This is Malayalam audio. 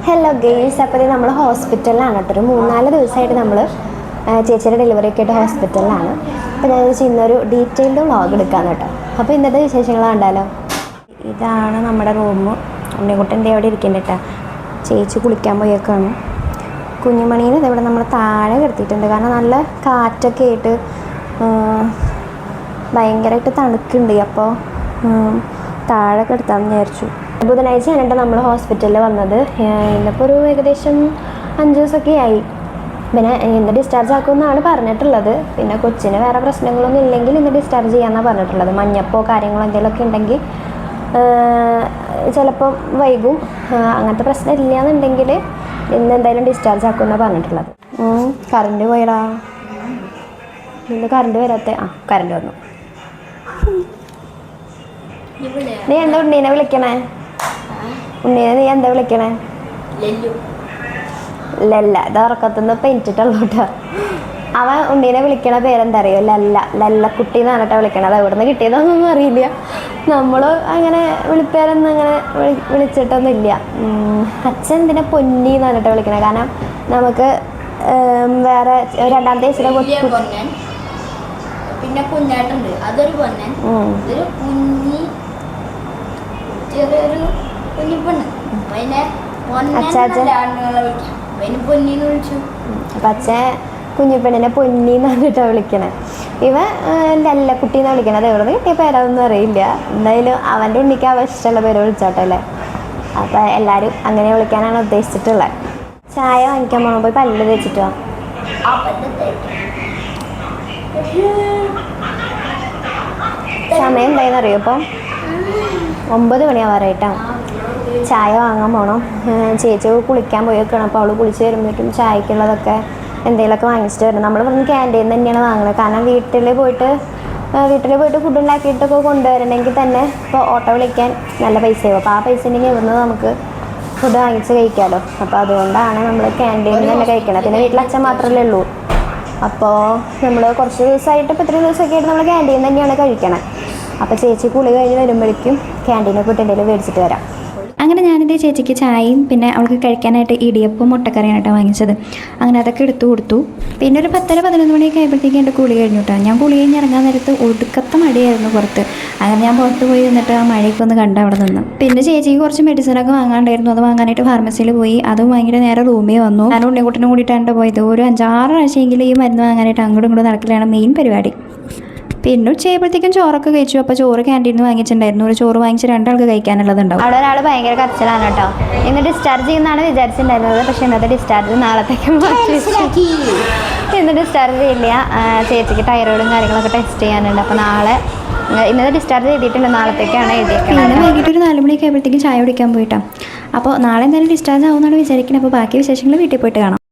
ഹലോ ഗെയ്സ്, അപ്പോൾ നമ്മൾ ഹോസ്പിറ്റലിലാണ് കേട്ടോ. ഒരു 3-4 ദിവസമായിട്ട് നമ്മൾ ചേച്ചിയുടെ ഡെലിവറി ഒക്കെ ആയിട്ട് ഹോസ്പിറ്റലിലാണ്. അപ്പോൾ ഞാൻ ഇന്നൊരു ഡീറ്റെയിൽഡ് വ്ളോഗ് എടുക്കാമെന്ന് കേട്ടോ. അപ്പോൾ ഇന്നത്തെ വിശേഷങ്ങൾ കണ്ടാലോ. ഇതാണ് നമ്മുടെ റൂം. ഉണ്ണിക്കുട്ടൻ്റെ അവിടെ ഇരിക്കുന്നുണ്ട് കേട്ടോ. ചേച്ചി കുളിക്കാൻ പോയേക്കാണ്. കുഞ്ഞുമണീനെ ഇതവിടെ നമ്മൾ താഴെ കിടത്തിയിട്ടുണ്ട്. കാരണം നല്ല കാറ്റൊക്കെ ആയിട്ട് ഭയങ്കരമായിട്ട് തണുക്കുന്നുണ്ട്. അപ്പോൾ താഴെ കിടത്താമെന്ന് വിചാരിച്ചു. ബുധനാഴ്ചയാണ് കേട്ടോ നമ്മൾ ഹോസ്പിറ്റലിൽ വന്നത്. ഇന്നിപ്പോൾ ഒരു ഏകദേശം 5 ദിവസമൊക്കെ ആയി. പിന്നെ ഇന്ന് ഡിസ്ചാർജ് ആക്കുമെന്നാണ് പറഞ്ഞിട്ടുള്ളത്. പിന്നെ കൊച്ചിന് വേറെ പ്രശ്നങ്ങളൊന്നും ഇല്ലെങ്കിൽ ഇന്ന് ഡിസ്ചാർജ് ചെയ്യാമെന്നാണ് പറഞ്ഞിട്ടുള്ളത്. മഞ്ഞപ്പോ കാര്യങ്ങളോ എന്തെങ്കിലുമൊക്കെ ഉണ്ടെങ്കിൽ ചിലപ്പോൾ വൈകും. അങ്ങനത്തെ പ്രശ്നം ഇല്ല എന്നുണ്ടെങ്കിൽ ഇന്ന് എന്തായാലും ഡിസ്ചാർജ് ആക്കുമെന്നാണ് പറഞ്ഞിട്ടുള്ളത്. കറണ്ട് പോയടാ. ഇന്ന് കറണ്ട് വരാത്ത കറണ്ട് വന്നു. നീ എന്താ ഉണ്ണീനെ വിളിക്കണേ? ഉണ്ണീനെ നീ എന്താ വിളിക്കണേ? ലല്ല. ഇത് ഉറക്കത്തുനിന്ന് പെയിൻറ്റിട്ടുള്ളൂ കേട്ടോ. അവൻ ഉണ്ണീനെ വിളിക്കണ പേരെന്താ അറിയോ? ലല്ലക്കുട്ടി എന്നാണ് കേട്ടോ വിളിക്കണത്. എവിടെ നിന്ന് കിട്ടിയതൊന്നും അറിയില്ല. നമ്മൾ അങ്ങനെ വിളിപ്പേരൊന്നും അങ്ങനെ വിളിച്ചിട്ടൊന്നുമില്ല. അച്ഛൻ എന്തിനാ പൊന്നി എന്നാണ് കേട്ടോ വിളിക്കണത്. കാരണം നമുക്ക് വേറെ രണ്ടാമത്തെ വയസ്സിലെ പിന്നെ കുഞ്ഞാട്ടുണ്ട്, അതൊരു പൊന്നൻ, ഒരു കുഞ്ഞി ചെറിയൊരു കുഞ്ഞി പെണ്ണ്. പൊന്നിന്ന് വിളിച്ചു. അപ്പം അച്ഛൻ കുഞ്ഞിപ്പെണ്ണിനെ പൊന്നി എന്നാണ് കേട്ടോ വിളിക്കണേ. ഇവൻ ലല്ലക്കുട്ടി എന്നാണ് വിളിക്കണത്. എവിടെ നിന്ന് കിട്ടിയ പേരാതൊന്നും അറിയില്ല. എന്തായാലും അവൻ്റെ ഉണ്ണിക്ക് അവൻ ഇഷ്ടമുള്ള പേര് വിളിച്ചോട്ടെ അല്ലേ. അപ്പം എല്ലാവരും അങ്ങനെ വിളിക്കാനാണ് ഉദ്ദേശിച്ചിട്ടുള്ളത്. ചായ വാങ്ങിക്കാൻ പോകണം. പോയി പല്ല് തേച്ചിട്ടോ. സമയം എന്തായെന്ന് അറിയോ? ഇപ്പം 9 മണിയാവാറായിട്ടാണ്. ചായ വാങ്ങാൻ പോകണം. ചേച്ചി കുളിക്കാൻ പോയി വെക്കണം. അപ്പോൾ അവൾ കുളിച്ച് വരുമ്പോഴേക്കും ചായക്കുള്ളതൊക്കെ എന്തെങ്കിലുമൊക്കെ വാങ്ങിച്ചിട്ട് വരണം. നമ്മൾ ഇവിടുന്ന് ക്യാൻറ്റീൻ തന്നെയാണ് വാങ്ങുന്നത്. കാരണം വീട്ടിൽ പോയിട്ട് ഫുഡ് ഉണ്ടാക്കിയിട്ടൊക്കെ കൊണ്ടുവരണമെങ്കിൽ തന്നെ ഇപ്പോൾ ഓട്ടോ വിളിക്കാൻ നല്ല പൈസയാവും. അപ്പോൾ ആ പൈസ ഉണ്ടെങ്കിൽ ഇവിടുന്ന് നമുക്ക് ഫുഡ് വാങ്ങിച്ച് കഴിക്കാമല്ലോ. അപ്പോൾ അതുകൊണ്ടാണ് നമ്മൾ ക്യാൻറ്റീനിൽ തന്നെ കഴിക്കണം. പിന്നെ വീട്ടിൽ അച്ഛൻ മാത്രമല്ലേ ഉള്ളൂ. അപ്പോൾ നമ്മൾ കുറച്ച് ദിവസമായിട്ട് ഇപ്പോൾ 3 ദിവസമൊക്കെ ആയിട്ട് നമ്മൾ ക്യാൻറ്റീൻ തന്നെയാണ് കഴിക്കണം. അപ്പോൾ ചേച്ചി കുളി കഴിഞ്ഞ് വരുമ്പോഴേക്കും ക്യാൻറ്റീനിൽ പോയിട്ട് എന്തെങ്കിലും മേടിച്ചിട്ട് വരാം. അങ്ങനെ ഞാനെൻ്റെ ചേച്ചിക്ക് ചായയും പിന്നെ അവൾക്ക് കഴിക്കാനായിട്ട് ഇടിയപ്പവും മുട്ടക്കറിയാണ് കേട്ടോ വാങ്ങിച്ചത്. അങ്ങനെ അതൊക്കെ എടുത്തു കൊടുത്തു. പിന്നെ ഒരു 10-11 മണിയൊക്കെ ആയപ്പോഴത്തേക്കും എൻ്റെ കുളി കഴിഞ്ഞു കേട്ടോ. ഞാൻ കുളി കഴിഞ്ഞ് ഇറങ്ങാൻ നേരത്ത് ഒടുക്കത്തെ മഴയായിരുന്നു പുറത്ത്. അങ്ങനെ ഞാൻ പുറത്ത് പോയി നിന്നിട്ട് ആ മഴയൊക്കെ ഒന്ന് കണ്ട് അവിടെ നിന്ന്. പിന്നെ ചേച്ചിക്ക് കുറച്ച് മെഡിസിനൊക്കെ വാങ്ങാണ്ടായിരുന്നു. അത് വാങ്ങാനായിട്ട് ഫാർമസിയിൽ പോയി. അതും വാങ്ങിയിട്ട് നേരെ റൂമിൽ വന്നു. ഞാൻ ഉണ്ണിക്കുട്ടനും കൂടിയിട്ടാണ് പോയത്. ഒരു 5-6 പ്രാവശ്യമെങ്കിലും ഈ മരുന്ന് വാങ്ങാനായിട്ട് അങ്ങോട്ടും ഇങ്ങോട്ടും നടക്കലാണ് മെയിൻ പരിപാടി. പിന്നെ ഉച്ചയായപ്പോഴത്തേക്കും ചോറൊക്കെ കഴിച്ചു. അപ്പോൾ ചോറ് ക്യാൻറ്റീനിൽ നിന്ന് വാങ്ങിച്ചിട്ടുണ്ടായിരുന്നു. ഒരു ചോറ് വാങ്ങിച്ച് 2 ആൾക്ക് കഴിക്കാനുള്ളതുണ്ടാവും. അവിടെ ഒരാൾ ഭയങ്കര കരച്ചിലാണ് കേട്ടോ. ഇന്ന് ഡിസ്ചാർജ് ചെയ്യുന്നതാണ് വിചാരിച്ചിട്ടുണ്ടായിരുന്നത്. പക്ഷേ ഇന്നത്തെ ഡിസ്ചാർജ് നാളത്തേക്ക് മാറ്റി. ഇന്ന് ഡിസ്ചാർജ് ചെയ്യില്ല. ചേച്ചിക്ക് തൈറോയിഡും കാര്യങ്ങളൊക്കെ ടെസ്റ്റ് ചെയ്യാനുണ്ട്. അപ്പോൾ ഇന്നത്തെ ഡിസ്ചാർജ് ചെയ്തിട്ടുണ്ട്. നാളത്തേക്കാണ് എഴുതിയേക്കുന്നത്. പിന്നെ വൈകിട്ട് ഒരു 4 മണിയൊക്കെ ആയപ്പോഴത്തേക്കും ചായ കുടിക്കാൻ പോയിട്ടാണ്. അപ്പോൾ നാളെ എന്തായാലും ഡിസ്ചാർജ് ആവുമെന്നാണ് വിചാരിക്കുന്നത്. അപ്പോൾ ബാക്കി വിശേഷങ്ങൾ വീട്ടിൽ പോയിട്ട് കാണാം.